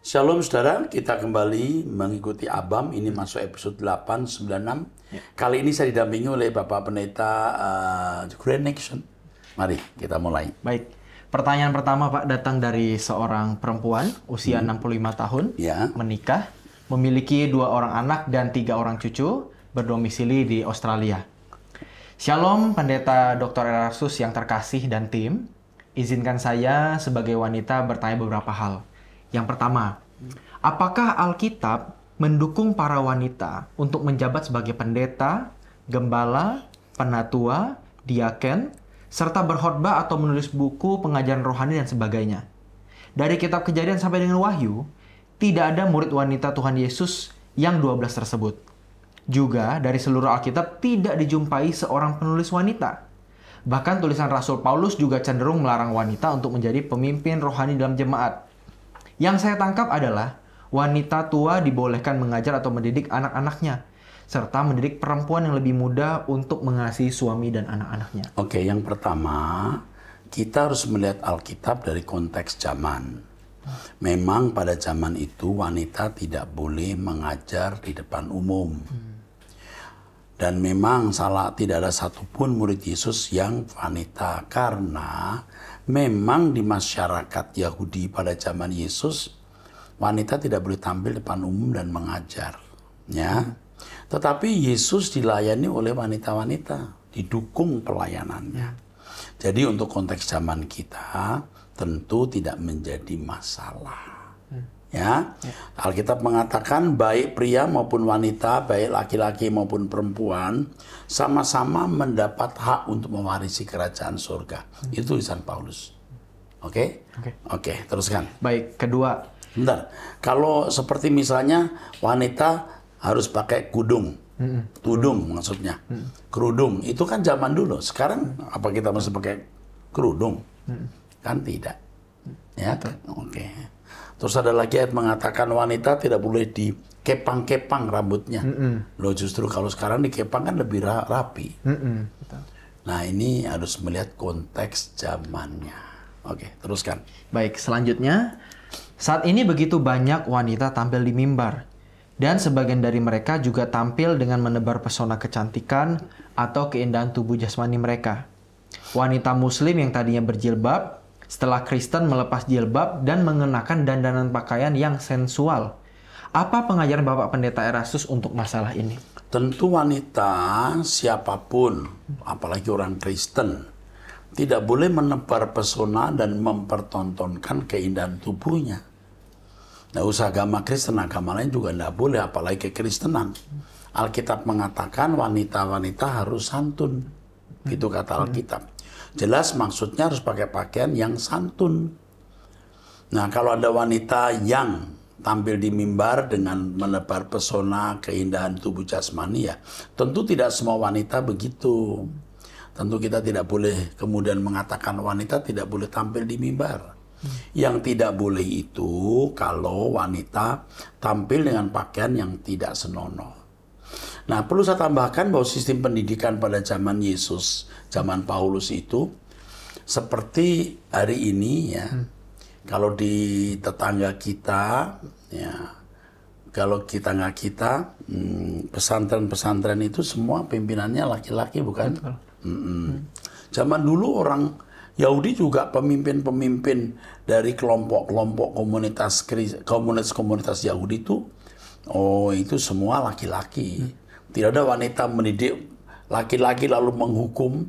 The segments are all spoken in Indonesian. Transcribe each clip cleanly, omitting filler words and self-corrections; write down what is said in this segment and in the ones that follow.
Shalom saudara, kita kembali mengikuti Abam, ini masuk episode 896. Kali ini saya didampingi oleh Bapak Pendeta Great Nation. Mari kita mulai. Baik, pertanyaan pertama Pak datang dari seorang perempuan usia 65 tahun, menikah, memiliki 2 orang anak dan 3 orang cucu, berdomisili di Australia. Shalom Pendeta Dr. Erastus yang terkasih dan tim, izinkan saya sebagai wanita bertanya beberapa hal. Yang pertama, apakah Alkitab mendukung para wanita untuk menjabat sebagai pendeta, gembala, penatua, diaken, serta berkhotbah atau menulis buku pengajaran rohani dan sebagainya? Dari kitab Kejadian sampai dengan Wahyu, tidak ada murid wanita Tuhan Yesus yang 12 tersebut. Juga dari seluruh Alkitab tidak dijumpai seorang penulis wanita. Bahkan tulisan Rasul Paulus juga cenderung melarang wanita untuk menjadi pemimpin rohani dalam jemaat. Yang saya tangkap adalah wanita tua dibolehkan mengajar atau mendidik anak-anaknya, serta mendidik perempuan yang lebih muda untuk mengasihi suami dan anak-anaknya. Oke, yang pertama, kita harus melihat Alkitab dari konteks zaman. Memang pada zaman itu wanita tidak boleh mengajar di depan umum. Dan memang tidak ada satupun murid Yesus yang wanita, karena memang di masyarakat Yahudi pada zaman Yesus, wanita tidak boleh tampil depan umum dan mengajar. Ya. Tetapi Yesus dilayani oleh wanita-wanita, didukung pelayanannya. Jadi untuk konteks zaman kita, tentu tidak menjadi masalah. Ya. Alkitab mengatakan baik pria maupun wanita, baik laki-laki maupun perempuan, sama-sama mendapat hak untuk mewarisi kerajaan surga. Itu tulisan Paulus. Oke, teruskan. Baik, kedua. Bentar, kalau seperti misalnya wanita harus pakai tudung maksudnya, kerudung, itu kan zaman dulu. Sekarang apa kita masih pakai kerudung? Kan tidak. Ya, oke. Terus ada lagi ayat mengatakan wanita tidak boleh dikepang-kepang rambutnya. Loh, justru kalau sekarang dikepang kan lebih rapi. Nah, ini harus melihat konteks zamannya. Oke, teruskan. Baik, selanjutnya, saat ini begitu banyak wanita tampil di mimbar. Dan sebagian dari mereka juga tampil dengan menebar pesona kecantikan atau keindahan tubuh jasmani mereka. Wanita muslim yang tadinya berjilbab, setelah Kristen melepas jilbab dan mengenakan dandanan pakaian yang sensual. Apa pengajaran Bapak Pendeta Erastus untuk masalah ini? Tentu wanita siapapun, apalagi orang Kristen, tidak boleh menebar pesona dan mempertontonkan keindahan tubuhnya. Nah, usaha agama Kristen, agama lain juga tidak boleh, apalagi kekristenan. Alkitab mengatakan wanita-wanita harus santun. Itu kata Alkitab. Jelas maksudnya harus pakai pakaian yang santun. Nah, kalau ada wanita yang tampil di mimbar dengan menebar pesona keindahan tubuh jasmani, ya tentu tidak semua wanita begitu. Tentu kita tidak boleh kemudian mengatakan wanita tidak boleh tampil di mimbar. Yang tidak boleh itu kalau wanita tampil dengan pakaian yang tidak senonoh. Nah, perlu saya tambahkan bahwa sistem pendidikan pada zaman Yesus, zaman Paulus itu seperti hari ini ya. Kalau di tetangga kita, ya, kalau tetangga kita, pesantren-pesantren itu semua pimpinannya laki-laki, bukan? Zaman dulu orang Yahudi juga pemimpin-pemimpin dari kelompok-kelompok komunitas Yahudi itu semua laki-laki. Tidak ada wanita mendidik laki-laki lalu menghukum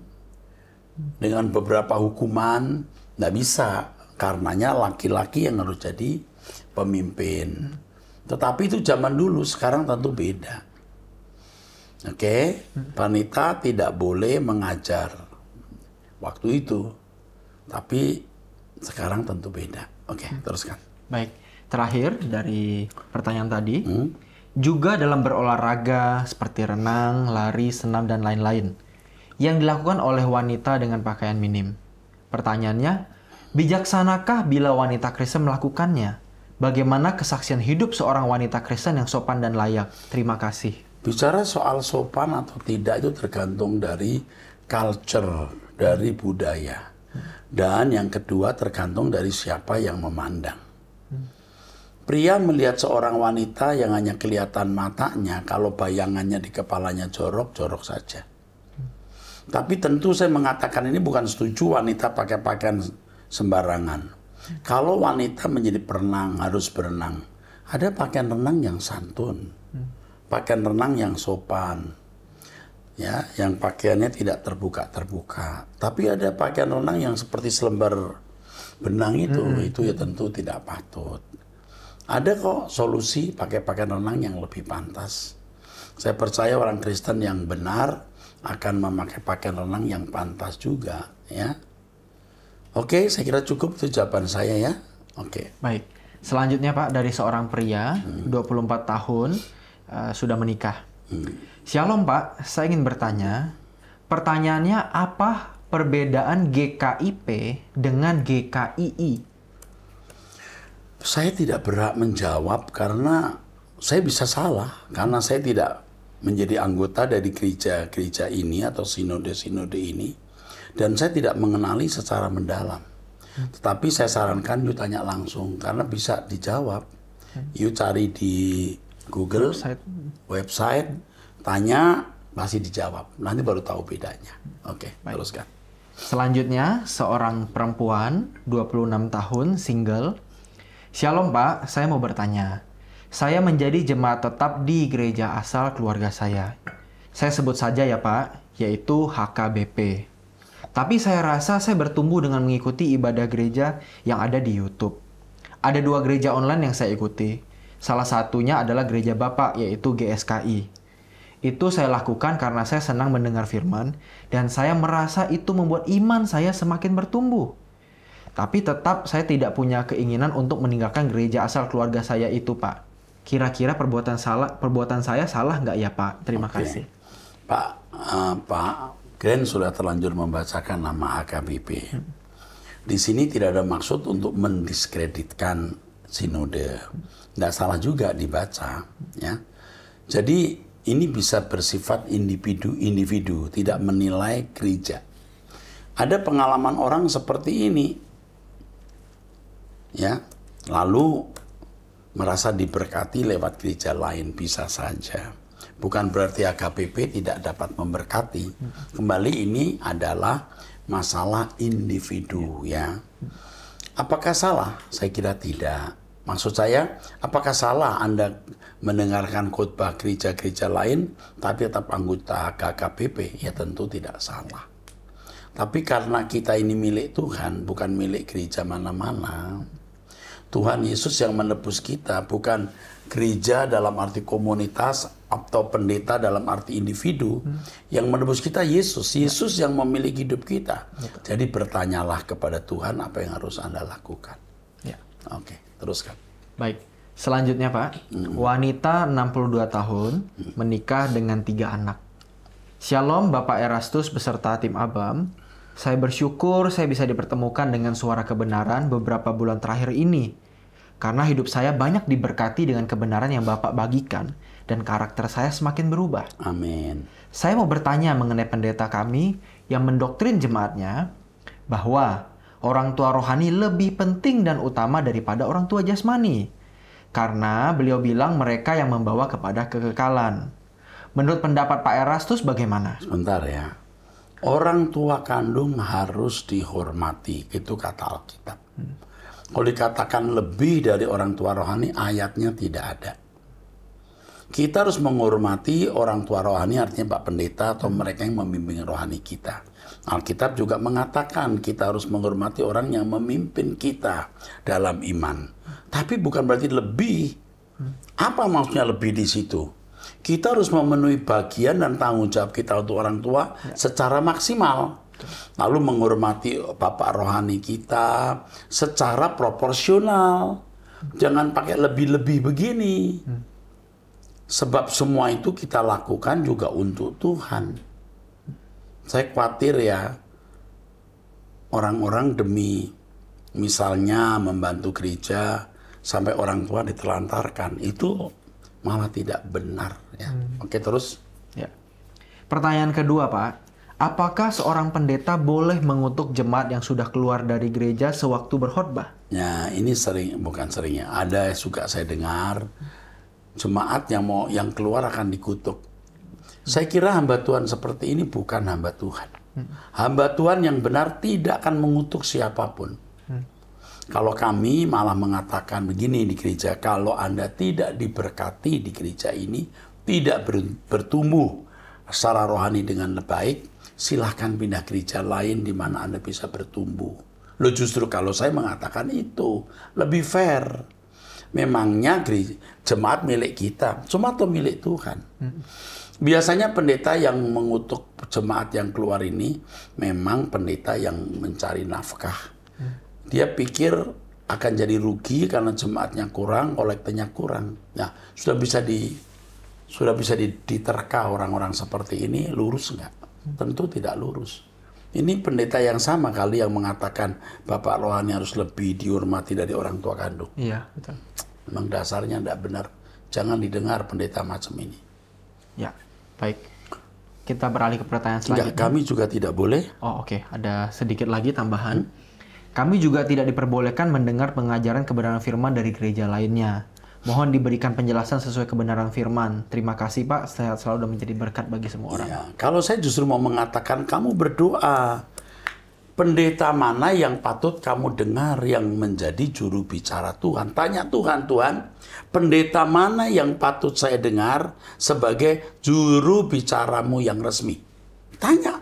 dengan beberapa hukuman. Nggak bisa, karenanya laki-laki yang harus jadi pemimpin. Tetapi itu zaman dulu, sekarang tentu beda. Oke, wanita tidak boleh mengajar waktu itu, tapi sekarang tentu beda. Oke, teruskan. Baik, terakhir dari pertanyaan tadi, juga dalam berolahraga seperti renang, lari, senam, dan lain-lain, yang dilakukan oleh wanita dengan pakaian minim. Pertanyaannya, bijaksanakah bila wanita Kristen melakukannya? Bagaimana kesaksian hidup seorang wanita Kristen yang sopan dan layak? Terima kasih. Bicara soal sopan atau tidak itu tergantung dari culture, dari budaya. Dan yang kedua tergantung dari siapa yang memandang. Pria melihat seorang wanita yang hanya kelihatan matanya, kalau bayangannya di kepalanya jorok-jorok saja. Tapi tentu saya mengatakan ini bukan setuju wanita pakai pakaian sembarangan. Kalau wanita menjadi perenang, harus berenang. Ada pakaian renang yang santun, pakaian renang yang sopan, ya, yang pakaiannya tidak terbuka-terbuka. Tapi ada pakaian renang yang seperti selembar benang itu ya tentu tidak patut. Ada kok solusi pakai pakaian renang yang lebih pantas. Saya percaya orang Kristen yang benar akan memakai pakaian renang yang pantas juga, ya. Oke, saya kira cukup itu jawaban saya ya. Oke. Baik. Selanjutnya Pak, dari seorang pria 24 tahun sudah menikah. Shalom Pak, saya ingin bertanya. Pertanyaannya, apa perbedaan GKIP dengan GKII? Saya tidak berhak menjawab karena saya bisa salah. Karena saya tidak menjadi anggota dari gereja-gereja ini atau sinode-sinode ini. Dan saya tidak mengenali secara mendalam. Tetapi saya sarankan you tanya langsung karena bisa dijawab. You cari di Google, website, tanya, pasti dijawab. Nanti baru tahu bedanya. Oke, teruskan. Selanjutnya, seorang perempuan 26 tahun, single. Shalom Pak, saya mau bertanya. Saya menjadi jemaat tetap di gereja asal keluarga saya. Saya sebut saja ya Pak, yaitu HKBP. Tapi saya rasa saya bertumbuh dengan mengikuti ibadah gereja yang ada di YouTube. Ada 2 gereja online yang saya ikuti. Salah satunya adalah gereja Bapak, yaitu GSKI. Itu saya lakukan karena saya senang mendengar firman, dan saya merasa itu membuat iman saya semakin bertumbuh. Tapi tetap saya tidak punya keinginan untuk meninggalkan gereja asal keluarga saya itu, Pak. Kira-kira perbuatan saya salah nggak ya, Pak? Terima kasih. Pak Glenn sudah terlanjur membacakan nama HKBP. Di sini tidak ada maksud untuk mendiskreditkan sinode. Nggak salah juga dibaca, ya. Jadi ini bisa bersifat individu, tidak menilai gereja. Ada pengalaman orang seperti ini, ya, lalu merasa diberkati lewat gereja lain, bisa saja. Bukan berarti HKBP tidak dapat memberkati. Kembali ini adalah masalah individu, ya. Apakah salah? Saya kira tidak. Maksud saya, apakah salah Anda mendengarkan khotbah gereja-gereja lain tapi tetap anggota HKBP? Ya tentu tidak salah. Tapi karena kita ini milik Tuhan, bukan milik gereja mana-mana. Tuhan Yesus yang menebus kita, bukan gereja dalam arti komunitas atau pendeta dalam arti individu. Yang menebus kita Yesus. Yesus yang memiliki hidup kita. Jadi bertanyalah kepada Tuhan apa yang harus Anda lakukan. Ya. Oke, teruskan. Baik. Selanjutnya Pak, wanita 62 tahun, menikah dengan 3 anak. Shalom Bapak Erastus beserta tim Abam. Saya bersyukur saya bisa dipertemukan dengan suara kebenaran beberapa bulan terakhir ini. Karena hidup saya banyak diberkati dengan kebenaran yang Bapak bagikan dan karakter saya semakin berubah. Amin. Saya mau bertanya mengenai pendeta kami yang mendoktrin jemaatnya bahwa orang tua rohani lebih penting dan utama daripada orang tua jasmani. Karena beliau bilang mereka yang membawa kepada kekekalan. Menurut pendapat Pak Erastus bagaimana? Sebentar ya. Orang tua kandung harus dihormati, itu kata Alkitab. Kalau dikatakan lebih dari orang tua rohani, ayatnya tidak ada. Kita harus menghormati orang tua rohani, artinya Pak Pendeta atau mereka yang membimbing rohani kita. Alkitab juga mengatakan kita harus menghormati orang yang memimpin kita dalam iman. Tapi bukan berarti lebih. Apa maksudnya lebih di situ? Kita harus memenuhi bagian dan tanggung jawab kita untuk orang tua secara maksimal. Lalu menghormati bapak rohani kita secara proporsional. Jangan pakai lebih-lebih begini. Sebab semua itu kita lakukan juga untuk Tuhan. Saya khawatir ya, orang-orang demi misalnya membantu gereja sampai orang tua ditelantarkan. Itu malah tidak benar. Ya. Oke, terus. Ya. Pertanyaan kedua, Pak. apakah seorang pendeta boleh mengutuk jemaat yang sudah keluar dari gereja sewaktu berkhotbah? Ya, ini bukan seringnya. Ada suka saya dengar jemaat yang keluar akan dikutuk. Saya kira hamba Tuhan seperti ini bukan hamba Tuhan. Hamba Tuhan yang benar tidak akan mengutuk siapapun. Kalau kami malah mengatakan begini di gereja, kalau Anda tidak diberkati di gereja ini, tidak bertumbuh secara rohani dengan baik, silahkan pindah gereja lain di mana Anda bisa bertumbuh. Loh, justru kalau saya mengatakan itu lebih fair. Memangnya jemaat milik kita, jemaat itu milik Tuhan. Biasanya pendeta yang mengutuk jemaat yang keluar ini memang pendeta yang mencari nafkah. Dia pikir akan jadi rugi karena jemaatnya kurang, kolektenya kurang. Nah, sudah bisa diterka orang-orang seperti ini, lurus nggak? Tentu tidak lurus. Ini pendeta yang sama kali yang mengatakan bapak rohani harus lebih dihormati dari orang tua kandung. Iya, betul. Memang dasarnya tidak benar. Jangan didengar pendeta macam ini. Ya, baik. Kita beralih ke pertanyaan selanjutnya. Enggak, kami juga tidak boleh. Oh, oke. Ada sedikit lagi tambahan. Kami juga tidak diperbolehkan mendengar pengajaran kebenaran firman dari gereja lainnya. Mohon diberikan penjelasan sesuai kebenaran firman. Terima kasih Pak, sehat selalu dan menjadi berkat bagi semua orang. Ya, kalau saya justru mau mengatakan kamu berdoa. Pendeta mana yang patut kamu dengar yang menjadi juru bicara Tuhan? Tanya Tuhan, Tuhan, pendeta mana yang patut saya dengar sebagai juru bicaramu yang resmi? Tanya.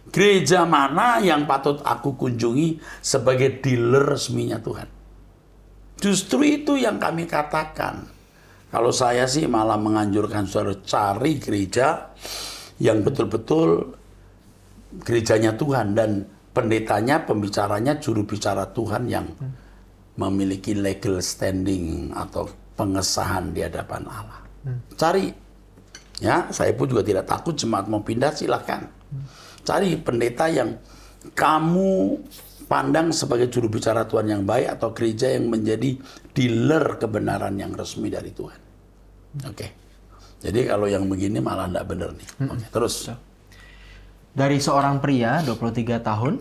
Gereja mana yang patut aku kunjungi sebagai dealer resminya Tuhan? Justru itu yang kami katakan. Kalau saya sih malah menganjurkan saudara cari gereja yang betul-betul gerejanya Tuhan dan pendetanya, pembicaranya, juru bicara Tuhan yang memiliki legal standing atau pengesahan di hadapan Allah. Cari. Ya, saya pun juga tidak takut jemaat mau pindah, silakan. Cari pendeta yang kamu pandang sebagai juru bicara Tuhan yang baik atau gereja yang menjadi dealer kebenaran yang resmi dari Tuhan. Oke. Jadi kalau yang begini malah tidak benar nih. Oke, terus. Dari seorang pria 23 tahun,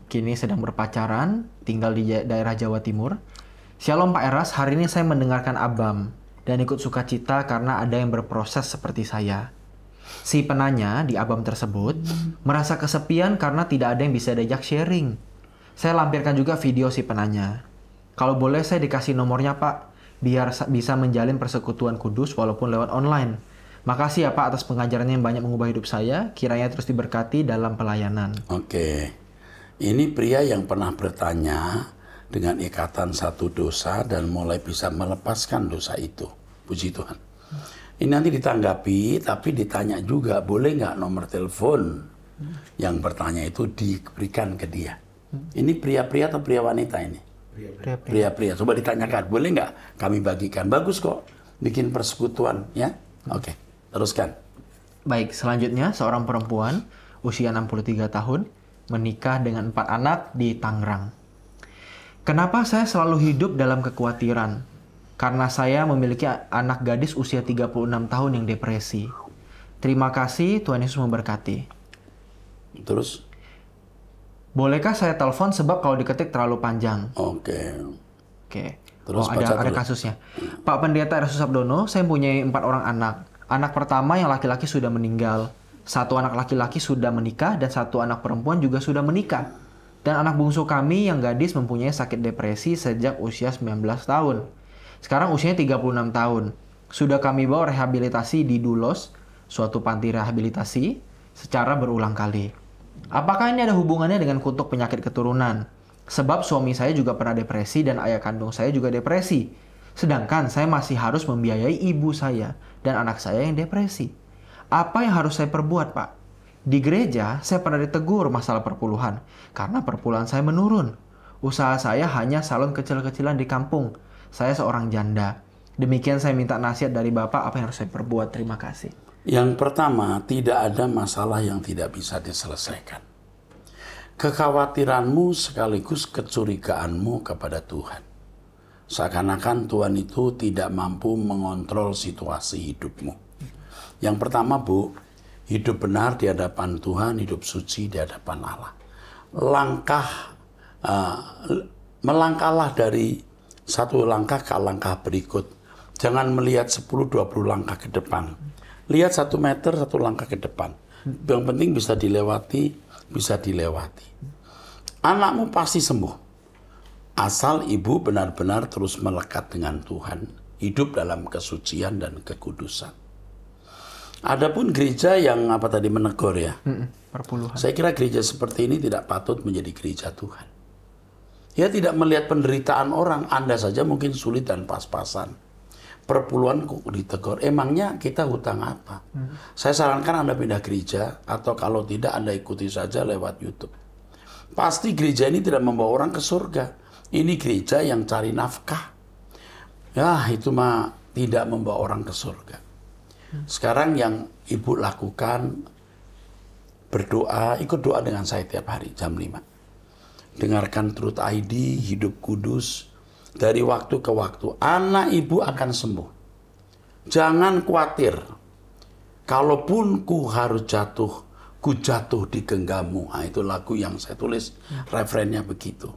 kini sedang berpacaran, tinggal di daerah Jawa Timur. Shalom Pak Eras, hari ini saya mendengarkan Abam dan ikut sukacita karena ada yang berproses seperti saya. Si penanya di Abam tersebut merasa kesepian karena tidak ada yang bisa diajak sharing. Saya lampirkan juga video si penanya. Kalau boleh saya dikasih nomornya Pak, biar bisa menjalin persekutuan kudus walaupun lewat online. Makasih ya Pak atas pengajarannya yang banyak mengubah hidup saya, kiranya terus diberkati dalam pelayanan. Oke, ini pria yang pernah bertanya dengan ikatan satu dosa dan mulai bisa melepaskan dosa itu. Puji Tuhan. Ini nanti ditanggapi, tapi ditanya juga, boleh nggak nomor telepon yang bertanya itu diberikan ke dia? Ini pria-pria atau pria wanita ini? Pria-pria. Coba ditanyakan, boleh nggak kami bagikan? Bagus kok, bikin persekutuan, ya? Oke, teruskan. Baik, selanjutnya seorang perempuan usia 63 tahun menikah dengan 4 anak di Tangerang. Kenapa saya selalu hidup dalam kekhawatiran? Karena saya memiliki anak gadis usia 36 tahun yang depresi. Terima kasih, Tuhan Yesus memberkati. Terus? Bolehkah saya telepon sebab kalau diketik terlalu panjang? Oke. Terus ada kasusnya. Pak Pendeta Eras Susabdono, saya mempunyai 4 orang anak. Anak pertama yang laki-laki sudah meninggal. 1 anak laki-laki sudah menikah dan 1 anak perempuan juga sudah menikah. Dan anak bungsu kami yang gadis mempunyai sakit depresi sejak usia 19 tahun. Sekarang usianya 36 tahun. Sudah kami bawa rehabilitasi di Dulos, suatu panti rehabilitasi, secara berulang kali. Apakah ini ada hubungannya dengan kutuk penyakit keturunan? Sebab suami saya juga pernah depresi dan ayah kandung saya juga depresi. Sedangkan saya masih harus membiayai ibu saya dan anak saya yang depresi. Apa yang harus saya perbuat, Pak? Di gereja, saya pernah ditegur masalah perpuluhan karena perpuluhan saya menurun. Usaha saya hanya salon kecil-kecilan di kampung. Saya seorang janda. Demikian saya minta nasihat dari Bapak, apa yang harus saya perbuat? Terima kasih. Yang pertama, tidak ada masalah yang tidak bisa diselesaikan. Kekhawatiranmu sekaligus kecurigaanmu kepada Tuhan. Seakan-akan Tuhan itu tidak mampu mengontrol situasi hidupmu. Yang pertama, Bu, Hidup benar di hadapan Tuhan, hidup suci di hadapan Allah. Melangkahlah dari satu langkah ke langkah berikut. Jangan melihat 10-20 langkah ke depan. Lihat 1 meter, 1 langkah ke depan. Yang penting bisa dilewati, bisa dilewati. Anakmu pasti sembuh. Asal ibu benar-benar terus melekat dengan Tuhan. Hidup dalam kesucian dan kekudusan. Adapun gereja yang tadi menegur ya. Perpuluhan. Saya kira gereja seperti ini tidak patut menjadi gereja Tuhan. Ya tidak melihat penderitaan orang. Anda saja mungkin sulit dan pas-pasan. Perpuluhan kok ditegur. Emangnya kita hutang apa? Saya sarankan Anda pindah gereja. Atau kalau tidak Anda ikuti saja lewat YouTube. Pasti gereja ini tidak membawa orang ke surga. Ini gereja yang cari nafkah. Ya itu mah tidak membawa orang ke surga. Sekarang yang ibu lakukan, berdoa, ikut doa dengan saya tiap hari jam 5. Dengarkan Truth ID, hidup kudus, dari waktu ke waktu. Anak ibu akan sembuh. Jangan khawatir. Kalaupun ku harus jatuh, ku jatuh di genggammu. Nah, itu lagu yang saya tulis, referennya begitu.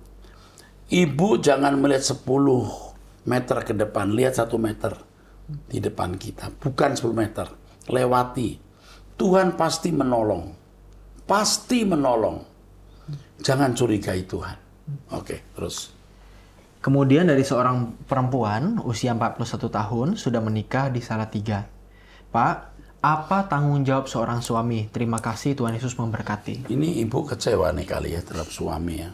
Ibu jangan melihat 10 meter ke depan, lihat 1 meter. Di depan kita, bukan 10 meter, lewati. Tuhan pasti menolong, pasti menolong. Jangan curigai Tuhan. Oke, terus. Kemudian dari seorang perempuan usia 41 tahun sudah menikah di Salatiga. Pak, apa tanggung jawab seorang suami? Terima kasih, Tuhan Yesus memberkati. Ini ibu kecewa nih kali ya terhadap suami ya.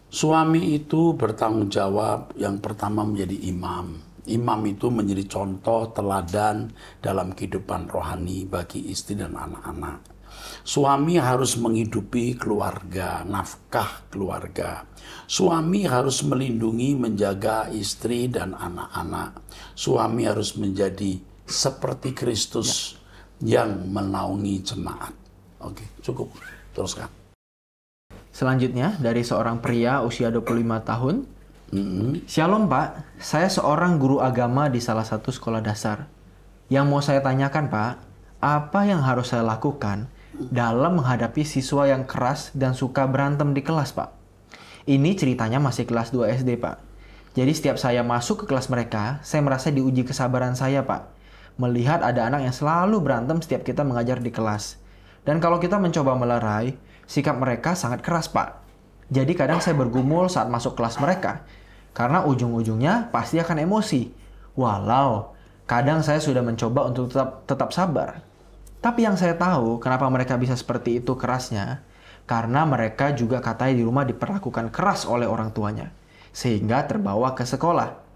Suami itu bertanggung jawab yang pertama menjadi imam. Imam itu menjadi contoh teladan dalam kehidupan rohani bagi istri dan anak-anak. Suami harus menghidupi keluarga, nafkah keluarga. Suami harus melindungi, menjaga istri dan anak-anak. Suami harus menjadi seperti Kristus yang menaungi jemaat. Oke, cukup. Teruskan. Selanjutnya dari seorang pria usia 25 tahun. Shalom Pak, saya seorang guru agama di salah satu sekolah dasar. Yang mau saya tanyakan Pak, apa yang harus saya lakukan dalam menghadapi siswa yang keras dan suka berantem di kelas Pak? Ini ceritanya masih kelas 2 SD Pak. Jadi setiap saya masuk ke kelas mereka, saya merasa diuji kesabaran saya Pak. Melihat ada anak yang selalu berantem setiap kita mengajar di kelas. Dan kalau kita mencoba melerai, sikap mereka sangat keras Pak. Jadi kadang saya bergumul saat masuk kelas mereka. Karena ujung-ujungnya pasti akan emosi. Walau kadang saya sudah mencoba untuk tetap sabar. Tapi yang saya tahu kenapa mereka bisa seperti itu kerasnya. Karena mereka juga katanya di rumah diperlakukan keras oleh orang tuanya. Sehingga terbawa ke sekolah.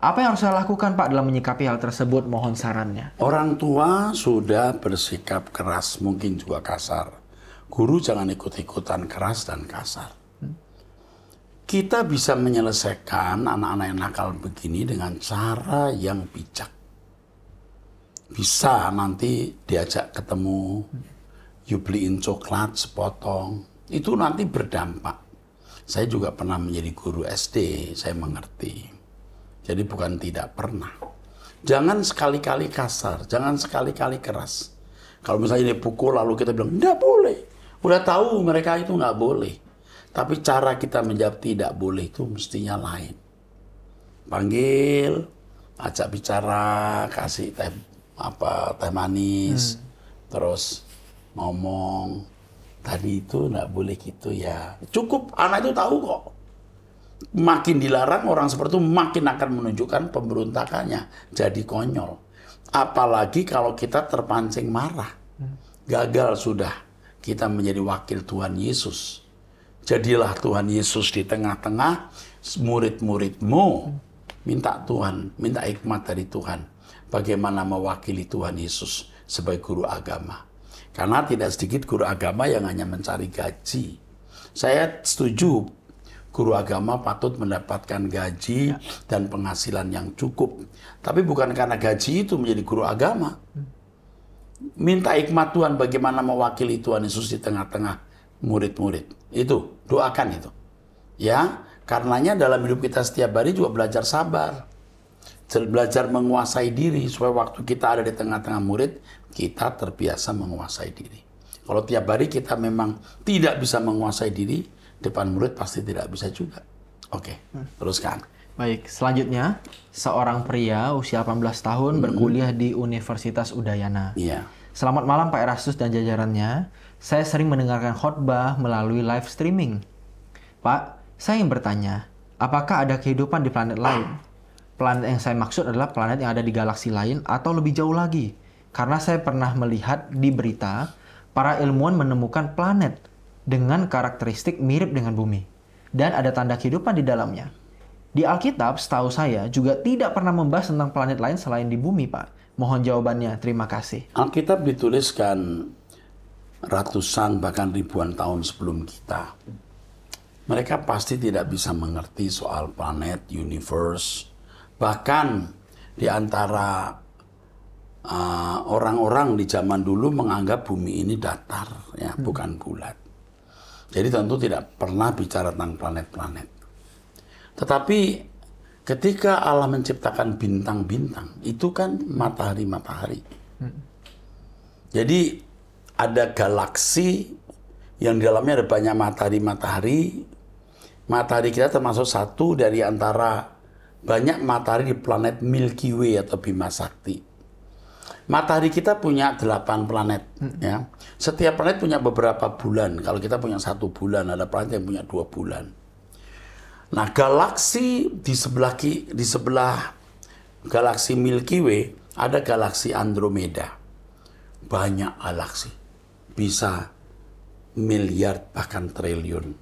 Apa yang harus saya lakukan Pak dalam menyikapi hal tersebut? Mohon sarannya. Orang tua sudah bersikap keras, mungkin juga kasar. Guru jangan ikut-ikutan keras dan kasar. Kita bisa menyelesaikan anak-anak yang nakal begini dengan cara yang bijak. Bisa nanti diajak ketemu, you beliin coklat sepotong. Itu nanti berdampak. Saya juga pernah menjadi guru SD, saya mengerti. Jadi bukan tidak pernah. Jangan sekali-kali kasar, jangan sekali-kali keras. Kalau misalnya dipukul lalu kita bilang, nggak boleh. Udah tahu mereka itu nggak boleh. Tapi cara kita menjawab tidak boleh itu mestinya lain. Panggil, ajak bicara, kasih teh manis, terus ngomong. Tadi itu nggak boleh gitu ya. Cukup, anak itu tahu kok. Makin dilarang orang seperti itu makin akan menunjukkan pemberontakannya. Jadi konyol. Apalagi kalau kita terpancing marah. Gagal sudah kita menjadi wakil Tuhan Yesus. Jadilah Tuhan Yesus di tengah-tengah murid-muridmu. Minta Tuhan, minta hikmat dari Tuhan. Bagaimana mewakili Tuhan Yesus sebagai guru agama. Karena tidak sedikit guru agama yang hanya mencari gaji. Saya setuju guru agama patut mendapatkan gaji dan penghasilan yang cukup. Tapi bukan karena gaji itu menjadi guru agama. Minta hikmat Tuhan bagaimana mewakili Tuhan Yesus di tengah-tengah murid-murid. Itu, doakan itu. Ya, karenanya dalam hidup kita setiap hari juga belajar sabar. Belajar menguasai diri supaya waktu kita ada di tengah-tengah murid kita terbiasa menguasai diri. Kalau tiap hari kita memang tidak bisa menguasai diri, depan murid pasti tidak bisa juga. Oke, teruskan. Baik, selanjutnya seorang pria usia 18 tahun berkuliah di Universitas Udayana. Iya. Selamat malam Pak Erastus dan jajarannya. Saya sering mendengarkan khotbah melalui live streaming. Pak, saya ingin bertanya, apakah ada kehidupan di planet lain? Planet yang saya maksud adalah planet yang ada di galaksi lain atau lebih jauh lagi. Karena saya pernah melihat di berita, para ilmuwan menemukan planet dengan karakteristik mirip dengan bumi. Dan ada tanda kehidupan di dalamnya. Di Alkitab, setahu saya, juga tidak pernah membahas tentang planet lain selain di bumi, Pak. Mohon jawabannya, terima kasih. Alkitab dituliskan ratusan bahkan ribuan tahun sebelum kita. Mereka pasti tidak bisa mengerti soal planet, universe. Bahkan di antara orang-orang di zaman dulu menganggap bumi ini datar, ya, bukan bulat. Jadi tentu tidak pernah bicara tentang planet-planet. Tetapi ketika Allah menciptakan bintang-bintang, itu kan matahari-matahari. Jadi ada galaksi yang di dalamnya ada banyak matahari-matahari. Matahari kita termasuk satu dari antara banyak matahari di planet Milky Way atau Bima Sakti. Matahari kita punya 8 planet, ya. Setiap planet punya beberapa bulan. Kalau kita punya 1 bulan, ada planet yang punya 2 bulan. Nah, galaksi di sebelah galaksi Milky Way ada galaksi Andromeda. Banyak galaksi, bisa miliar bahkan triliun.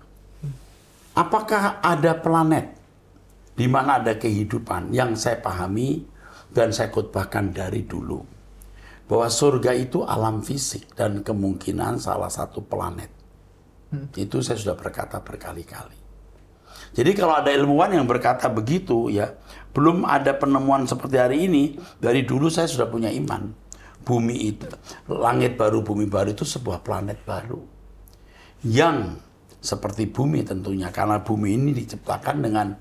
Apakah ada planet di mana ada kehidupan? Yang saya pahami dan saya khotbahkan dari dulu, bahwa surga itu alam fisik dan kemungkinan salah satu planet. Itu saya sudah berkata berkali-kali. Jadi kalau ada ilmuwan yang berkata begitu, ya, belum ada penemuan seperti hari ini, dari dulu saya sudah punya iman. Bumi itu, langit baru, bumi baru itu sebuah planet baru. Yang seperti bumi tentunya, karena bumi ini diciptakan dengan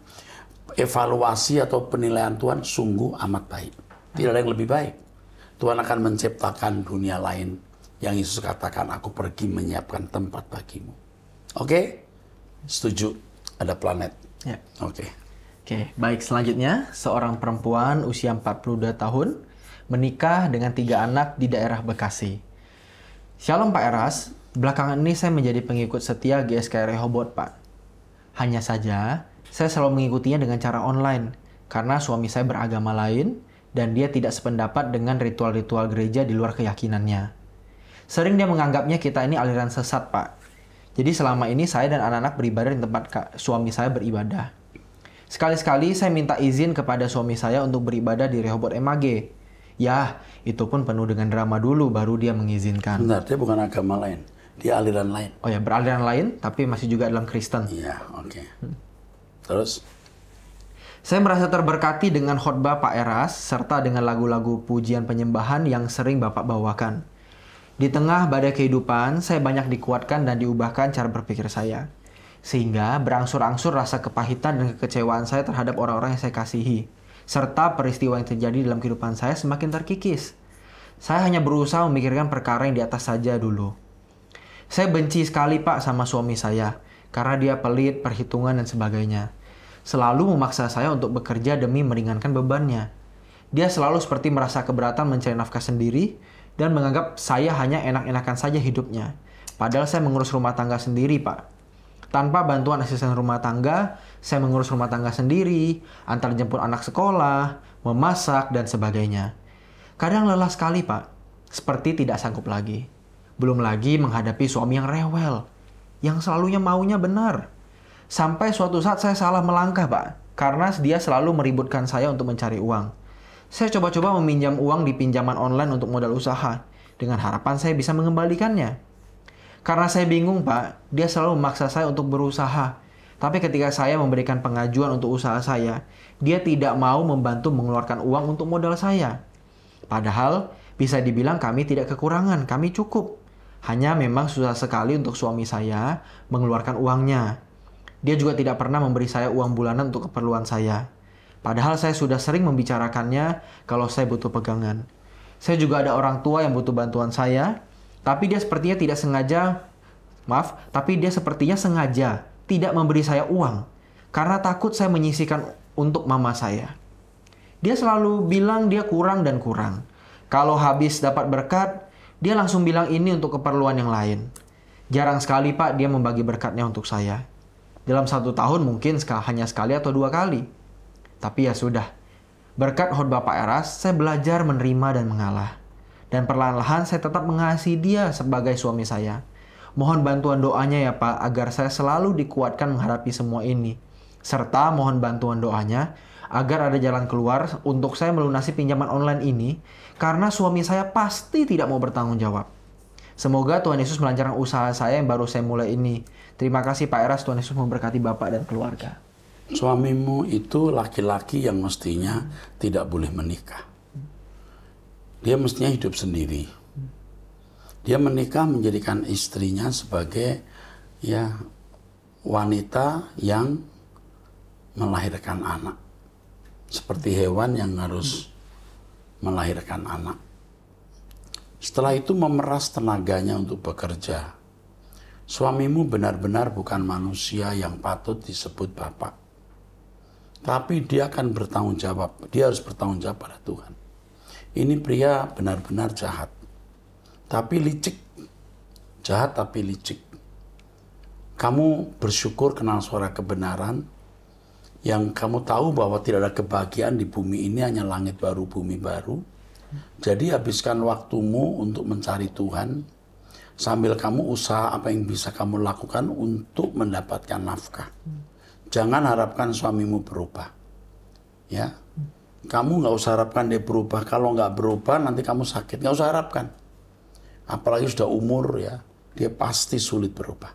evaluasi atau penilaian Tuhan sungguh amat baik. Tidak ada yang lebih baik. Tuhan akan menciptakan dunia lain yang Yesus katakan, aku pergi menyiapkan tempat bagimu. Oke? Setuju ada planet. Ya. Oke. Oke, baik, selanjutnya seorang perempuan usia 42 tahun menikah dengan 3 anak di daerah Bekasi. Shalom Pak Eras, belakangan ini saya menjadi pengikut setia GSKI Rehoboth, Pak. Hanya saja, saya selalu mengikutinya dengan cara online karena suami saya beragama lain dan dia tidak sependapat dengan ritual-ritual gereja di luar keyakinannya. Sering dia menganggapnya kita ini aliran sesat, Pak. Jadi selama ini saya dan anak-anak beribadah di tempat suami saya beribadah. Sekali-sekali saya minta izin kepada suami saya untuk beribadah di Rehoboth MAG. Ya, itu pun penuh dengan drama dulu baru dia mengizinkan. Benar, dia bukan agama lain. Dia aliran lain. Oh ya, beraliran lain tapi masih juga dalam Kristen. Iya, oke. Terus? Saya merasa terberkati dengan khotbah Pak Eras serta dengan lagu-lagu pujian penyembahan yang sering Bapak bawakan. Di tengah badai kehidupan, saya banyak dikuatkan dan diubahkan cara berpikir saya. Sehingga berangsur-angsur rasa kepahitan dan kekecewaan saya terhadap orang-orang yang saya kasihi. Serta peristiwa yang terjadi dalam kehidupan saya semakin terkikis. Saya hanya berusaha memikirkan perkara yang di atas saja dulu. Saya benci sekali Pak sama suami saya. Karena dia pelit, perhitungan, dan sebagainya. Selalu memaksa saya untuk bekerja demi meringankan bebannya. Dia selalu seperti merasa keberatan mencari nafkah sendiri dan menganggap saya hanya enak-enakan saja hidupnya. Padahal saya mengurus rumah tangga sendiri, Pak. Tanpa bantuan asisten rumah tangga, saya mengurus rumah tangga sendiri, antar jemput anak sekolah, memasak, dan sebagainya. Kadang lelah sekali, Pak. Seperti tidak sanggup lagi. Belum lagi menghadapi suami yang rewel, yang selalunya maunya benar. Sampai suatu saat saya salah melangkah, Pak. Karena dia selalu meributkan saya untuk mencari uang. Saya coba-coba meminjam uang di pinjaman online untuk modal usaha. Dengan harapan saya bisa mengembalikannya. Karena saya bingung, Pak. Dia selalu memaksa saya untuk berusaha. Tapi ketika saya memberikan pengajuan untuk usaha saya, dia tidak mau membantu mengeluarkan uang untuk modal saya. Padahal bisa dibilang kami tidak kekurangan, kami cukup. Hanya memang susah sekali untuk suami saya mengeluarkan uangnya. Dia juga tidak pernah memberi saya uang bulanan untuk keperluan saya. Padahal saya sudah sering membicarakannya kalau saya butuh pegangan. Saya juga ada orang tua yang butuh bantuan saya, tapi dia sepertinya sengaja tidak memberi saya uang karena takut saya menyisihkan untuk mama saya. Dia selalu bilang dia kurang dan kurang. Kalau habis dapat berkat, dia langsung bilang ini untuk keperluan yang lain. Jarang sekali Pak dia membagi berkatnya untuk saya. Dalam 1 tahun mungkin hanya sekali atau 2 kali. Tapi ya sudah. Berkat khotbah Pak Eras, saya belajar menerima dan mengalah. Dan perlahan-lahan saya tetap mengasihi dia sebagai suami saya. Mohon bantuan doanya ya Pak, agar saya selalu dikuatkan menghadapi semua ini. Serta mohon bantuan doanya agar ada jalan keluar untuk saya melunasi pinjaman online ini, karena suami saya pasti tidak mau bertanggung jawab. Semoga Tuhan Yesus melancarkan usaha saya yang baru saya mulai ini. Terima kasih Pak Eras, Tuhan Yesus memberkati Bapak dan keluarga. Suamimu itu laki-laki yang mestinya tidak boleh menikah. Dia mestinya hidup sendiri. Dia menikah menjadikan istrinya sebagai wanita yang melahirkan anak. Seperti hewan yang harus melahirkan anak. Setelah itu memeras tenaganya untuk bekerja. Suamimu benar-benar bukan manusia yang patut disebut bapak. Tapi dia akan bertanggung jawab. Dia harus bertanggung jawab pada Tuhan. Ini pria benar-benar jahat. Tapi licik. Jahat tapi licik. Kamu bersyukur kenal suara kebenaran. Yang kamu tahu bahwa tidak ada kebahagiaan di bumi ini, hanya langit baru, bumi baru. Jadi habiskan waktumu untuk mencari Tuhan, sambil kamu usaha apa yang bisa kamu lakukan untuk mendapatkan nafkah. Jangan harapkan suamimu berubah. Ya, kamu nggak usah harapkan dia berubah. Kalau nggak berubah nanti kamu sakit, nggak usah harapkan. Apalagi sudah umur ya, dia pasti sulit berubah.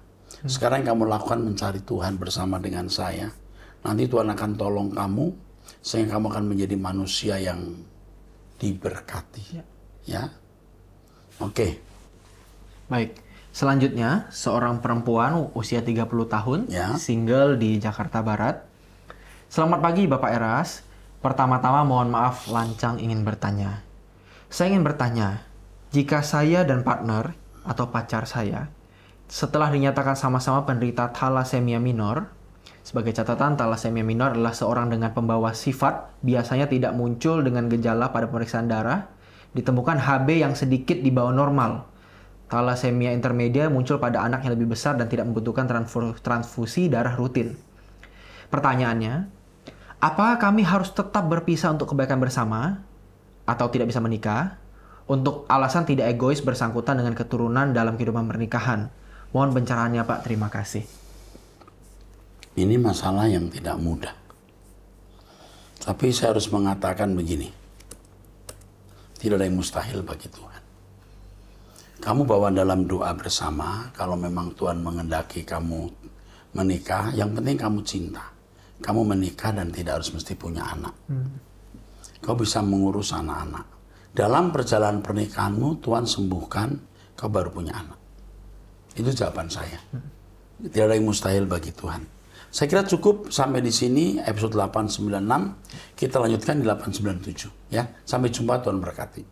Sekarang yang kamu lakukan mencari Tuhan bersama dengan saya. Nanti Tuhan akan tolong kamu, sehingga kamu akan menjadi manusia yang diberkati. Ya. Oke. Baik. Selanjutnya, seorang perempuan usia 30 tahun, single di Jakarta Barat. Selamat pagi Bapak Eras. Pertama-tama mohon maaf lancang ingin bertanya. Saya ingin bertanya, jika saya dan partner atau pacar saya, setelah dinyatakan sama-sama penderita thalassemia minor. Sebagai catatan, thalassemia minor adalah seorang dengan pembawa sifat, biasanya tidak muncul dengan gejala pada pemeriksaan darah, ditemukan HB yang sedikit di bawah normal. Thalassemia intermedia muncul pada anak yang lebih besar dan tidak membutuhkan transfusi darah rutin. Pertanyaannya, apakah kami harus tetap berpisah untuk kebaikan bersama, atau tidak bisa menikah, untuk alasan tidak egois bersangkutan dengan keturunan dalam kehidupan pernikahan? Mohon pencerahannya Pak, terima kasih. Ini masalah yang tidak mudah. Tapi saya harus mengatakan begini. Tidak ada yang mustahil bagi Tuhan. Kamu bawa dalam doa bersama, kalau memang Tuhan menghendaki kamu menikah, yang penting kamu cinta. Kamu menikah dan tidak harus mesti punya anak. Kau bisa mengurus anak-anak. Dalam perjalanan pernikahanmu, Tuhan sembuhkan, kau baru punya anak. Itu jawaban saya. Tidak ada yang mustahil bagi Tuhan. Saya kira cukup sampai di sini episode 896. Kita lanjutkan di 897 ya. Sampai jumpa, Tuhan berkati.